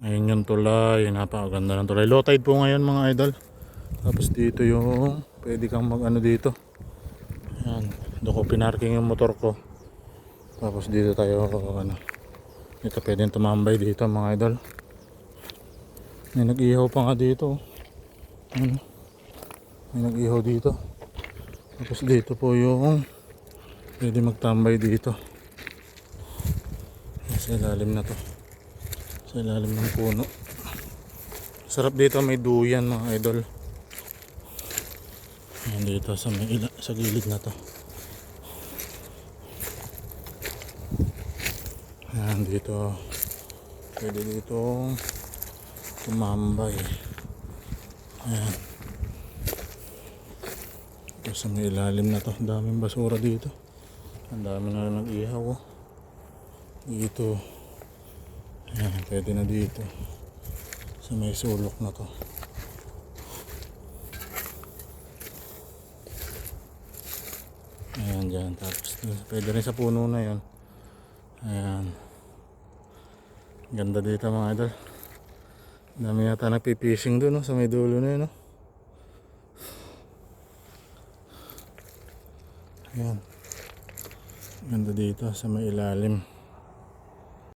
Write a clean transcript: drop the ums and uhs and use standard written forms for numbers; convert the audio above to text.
Ayun yung tulay, napakaganda ng tulay. Low tide po ngayon mga idol. Tapos dito yung pwede kang mag ano dito. Ayan, doon ko pinarking yung motor ko. Tapos dito tayo ano, dito pwedeng tumambay dito mga idol. May nag-ihaw pa nga dito. Ano, may nag-ihaw dito. Tapos dito po yung pwede magtambay dito. Sa ilalim na to, sa ilalim ng puno. Sarap dito, may duyan mga idol. Ayan dito sa sa gilid na to. Ayan dito, pwede dito tumambay. Ayan, ito sa may ilalim na to. Daming basura dito, ang dami na nag-ihaw dito. Ayan, pwede na dito sa may sulok na to. Ayan dyan, tapos pwede rin sa puno na yun. Ayan, ganda dito mga idol. Dami yata nagpipishing doon, no? Sa may dulo na yun, no? Ayan, ganda dito sa may ilalim.